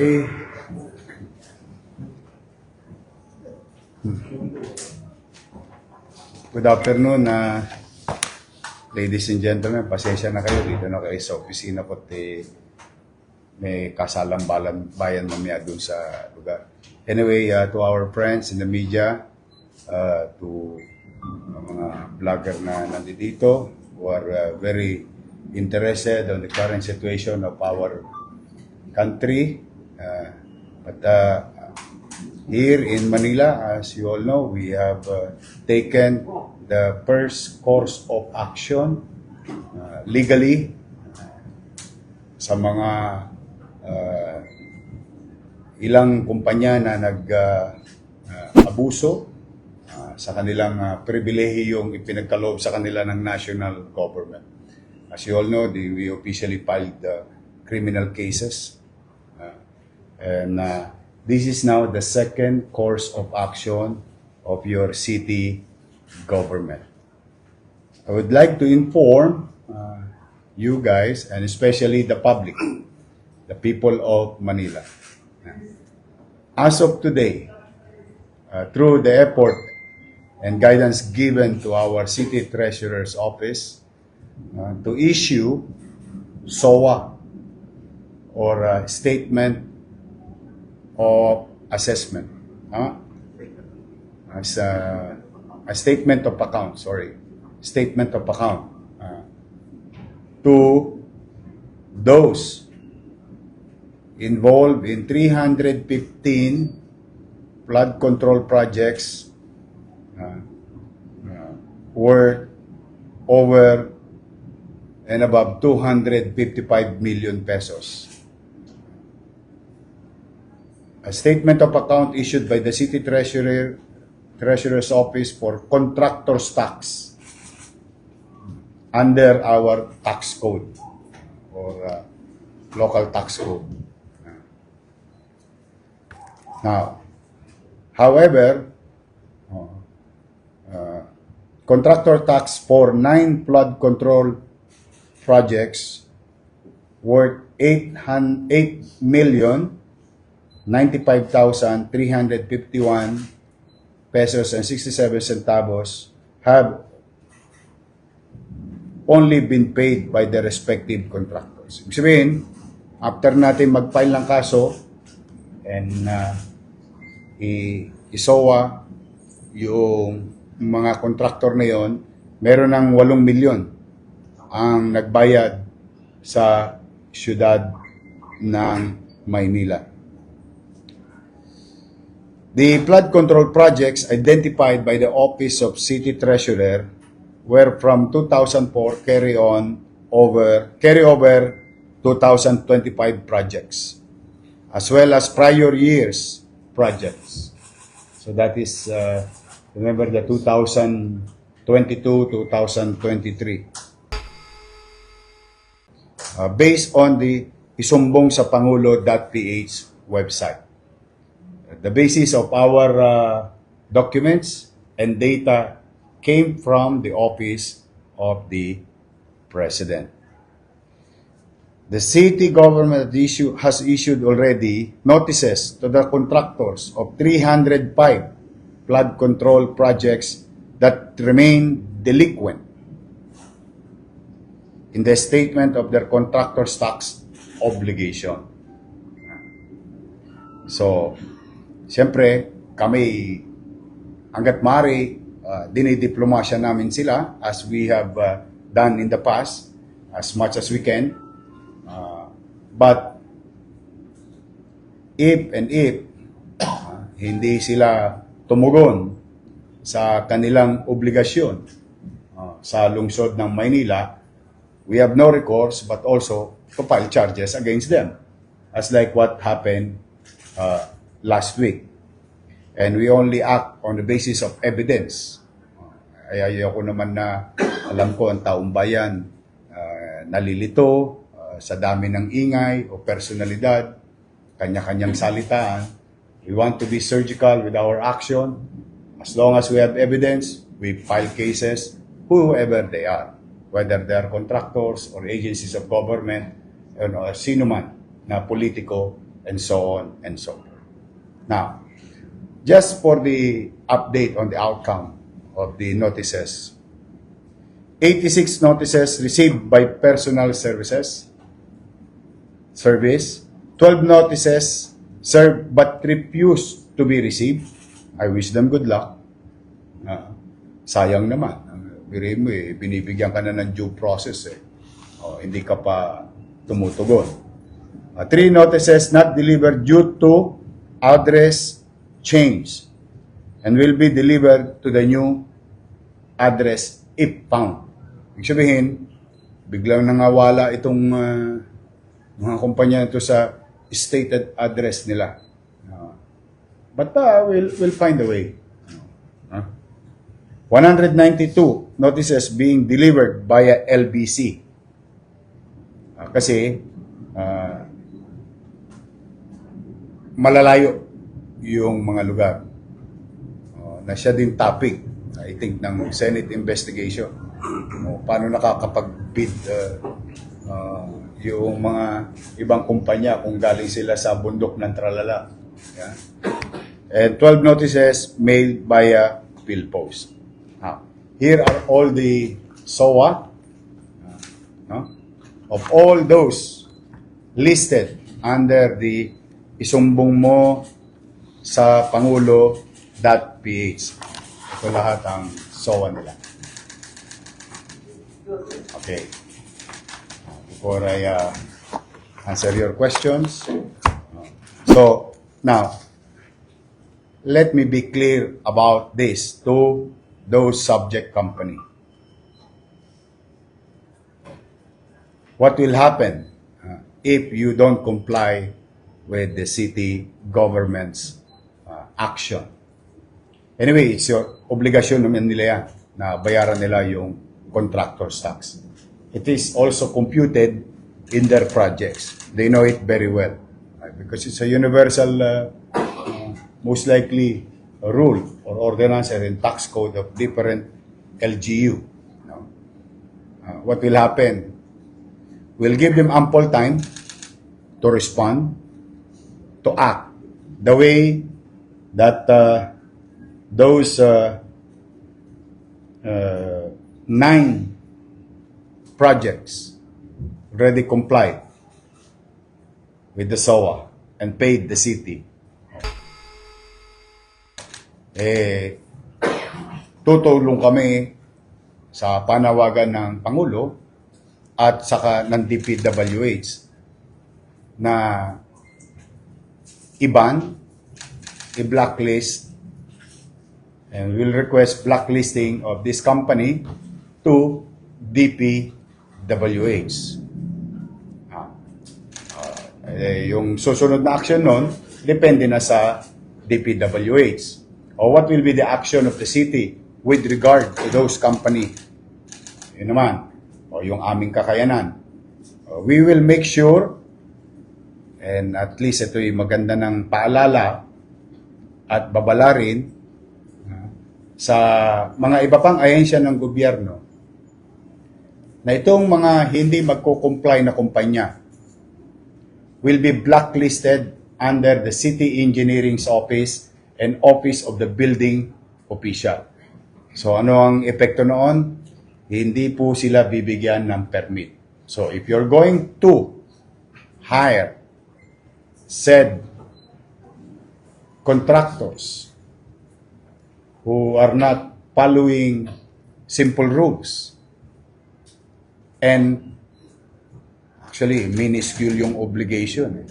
Okay. Good afternoon, ladies and gentlemen. Pasensya na kayo. Dito na kayo sa opisina ko. May kasalang bayan mamaya dun sa lugar. Anyway, to our friends in the media, to mga vlogger na nandito who are very interested on the current situation of our country. But here in Manila, as you all know, we have taken the first course of action legally sa mga ilang kumpanya na nag-abuso sa kanilang pribilehiyong ipinagkaloob sa kanila ng national government. As you all know, we officially filed criminal cases. And this is now the second course of action of your city government. I would like to inform you guys, and especially the public, the people of Manila. As of today, through the effort and guidance given to our City Treasurer's Office to issue SOA or Statement of Assessment. As a Statement of Account, Statement of Account to those involved in 315 flood control projects worth over and above 255 million pesos. A statement of account issued by the City Treasurer's Office for contractor's tax under our tax code or local tax code. Now, however, contractor tax for 9 flood control projects worth 8,095,351 pesos and 67 centavos have only been paid by the respective contractors. Ibig sabihin, after natin mag-file ng kaso and isowa yung mga contractor na yon, meron ng 8 milyon ang nagbayad sa siyudad ng Maynila. The flood control projects identified by the Office of City Treasurer were from 2004 carry over 2025 projects, as well as prior years projects. So that is, remember the 2022-2023. Based on the isumbong sa Pangulo.ph website. The basis of our documents and data came from the Office of the President. The city government has issued already notices to the contractors of 305 flood control projects that remain delinquent in the statement of their contractor's tax obligation. So, siyempre, kami hanggat maaari dinidiplomasya namin sila as we have done in the past as much as we can. But if hindi sila tumugon sa kanilang obligasyon sa lungsod ng Maynila, we have no recourse but also to file charges against them, as like what happened last week. And we only act on the basis of evidence. Ay ayoko naman na alam ko ang taong bayan nalilito sa dami ng ingay o personalidad, kanya-kanyang salitaan. We want to be surgical with our action. As long as we have evidence, we file cases, whoever they are, whether they are contractors or agencies of government, or sino man na politiko and so on and so forth. Now, just for the update on the outcome of the notices, 86 notices received by personal service, 12 notices served but refused to be received. I wish them good luck. Sayang naman. Biriin mo binibigyan ka na ng due process hindi ka pa tumutugon. 3 notices not delivered due to address change and will be delivered to the new address if found. Ibig sabihin, biglang nangawala itong mga kumpanya ito sa stated address nila. But we'll find a way. 192 notices being delivered via LBC. Kasi malalayo yung mga lugar na siya din topic, I think, ng Senate investigation. Paano nakakapag-bid yung mga ibang kumpanya kung galing sila sa bundok ng tralala. Yeah? And 12 notices mailed via PhilPost. Here are all the SOA of all those listed under the isumbong mo sa Pangulo.ph. Ito lahat ang SOA nila. Okay. Before I answer your questions. So, now, let me be clear about this to those subject company. What will happen if you don't comply with the city government's action? Anyway, it's your obligasyon naman nila yan na bayaran nila yung contractor's tax. It is also computed in their projects. They know it very well. Because it's a universal, most likely, rule or ordinance and tax code of different LGU. What will happen? We'll give them ample time to respond, to act the way that those 9 projects already complied with the SOA and paid the city. Tutulong kami sa panawagan ng Pangulo at saka ng DPWH na i-ban, i-blacklist, and we'll request blacklisting of this company to DPWH. Yung susunod na action nun, depende na sa DPWH. Or what will be the action of the city with regard to those company? Yun naman. O yung aming kakayanan. We will make sure, and at least ito yung maganda ng paalala at babala rin sa mga iba pang ahensya ng gobyerno na itong mga hindi magko-comply na kumpanya will be blacklisted under the City Engineering's Office and Office of the Building Official. So ano ang epekto noon? Hindi po sila bibigyan ng permit. So if you're going to hire said contractors who are not following simple rules, and actually minuscule yung obligation.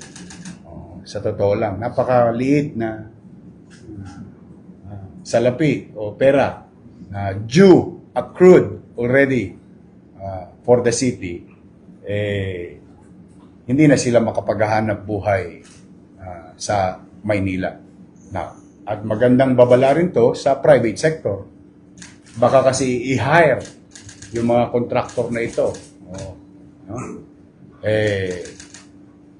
Sa totoo lang, napakaliit na salapi o pera na due, accrued already for the city, hindi na sila makapaghahanap buhay sa Maynila. At magandang babala rin to sa private sector. Baka kasi i-hire yung mga contractor na ito.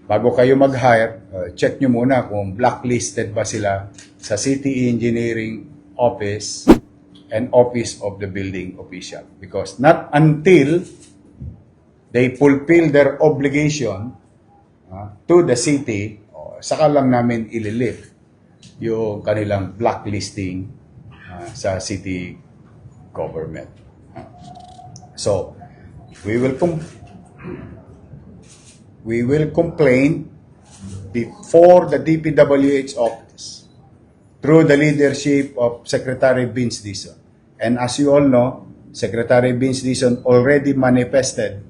Bago kayo mag-hire, check nyo muna kung blacklisted ba sila sa City Engineering Office and Office of the Building Official. Because not until they fulfill their obligation to the city, saka lang namin ililift yung kanilang blacklisting sa city government. So, we will complain before the DPWH office through the leadership of Secretary Vince Dizon. And as you all know, Secretary Vince Dizon already manifested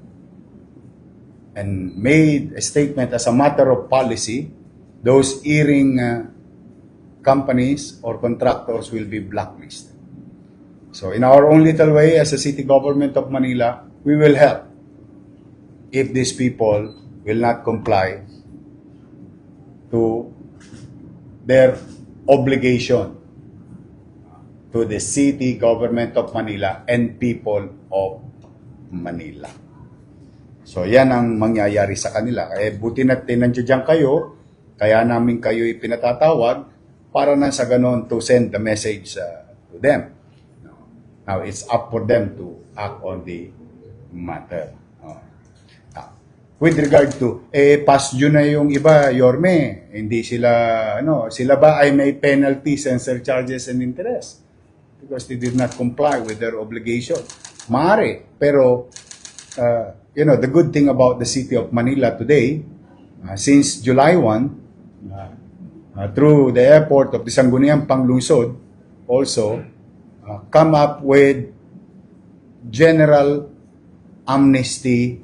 and made a statement as a matter of policy, those earring companies or contractors will be blacklisted. So in our own little way as a city government of Manila, we will help if these people will not comply to their obligation to the city government of Manila and people of Manila. So yan ang mangyayari sa kanila. Buti na nandiyan kayo, kaya namin kayo ipinatatawag para na sa ganon to send the message to them. Now, it's up for them to act on the matter. With regard to, past due na yung iba, Yorme, hindi sila, sila ba ay may penalties and surcharges and interest? Because they did not comply with their obligation. Maaari, pero, the good thing about the city of Manila today, since July 1, through the effort of the Sangguniang Panglungsod, also, come up with general amnesty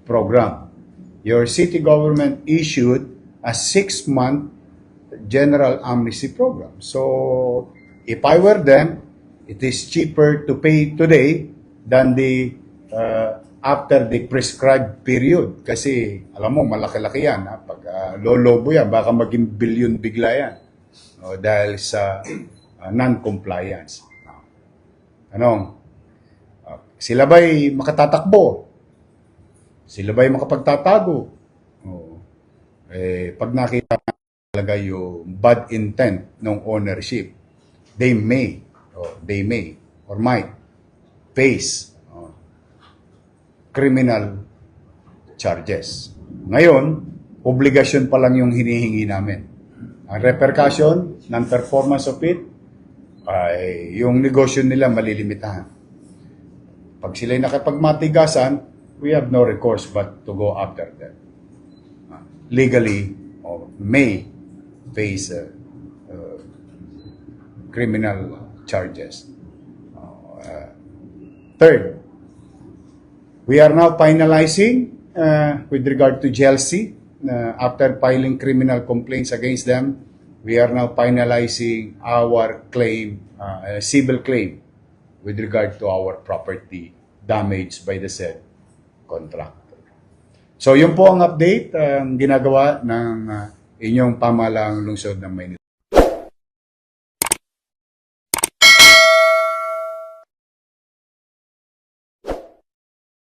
program. Your city government issued a 6-month general amnesty program. So, if I were them, it is cheaper to pay today than the after the prescribed period. Kasi, alam mo, malaki-laki yan. Pag lolobo yan, baka maging billion bigla yan. Dahil sa non-compliance. Sila ba'y makatatakbo? Sila ba'y makapagtatago? Pag nakita talaga yung bad intent ng ownership, they may or might face criminal charges. Ngayon, obligasyon pa lang yung hinihingi namin. Ang repercussion ng performance of it, ay yung negosyo nila malilimitahan. Pag sila'y nakapagmatigasan, we have no recourse but to go after them. Legally, or may face criminal charges. Third, we are now finalizing with regard to GLC. After filing criminal complaints against them, we are now finalizing our claim, civil claim, with regard to our property damaged by the said contractor. So yun po ang update ang ginagawa ng inyong pamahalaang lungsod ng Maynila.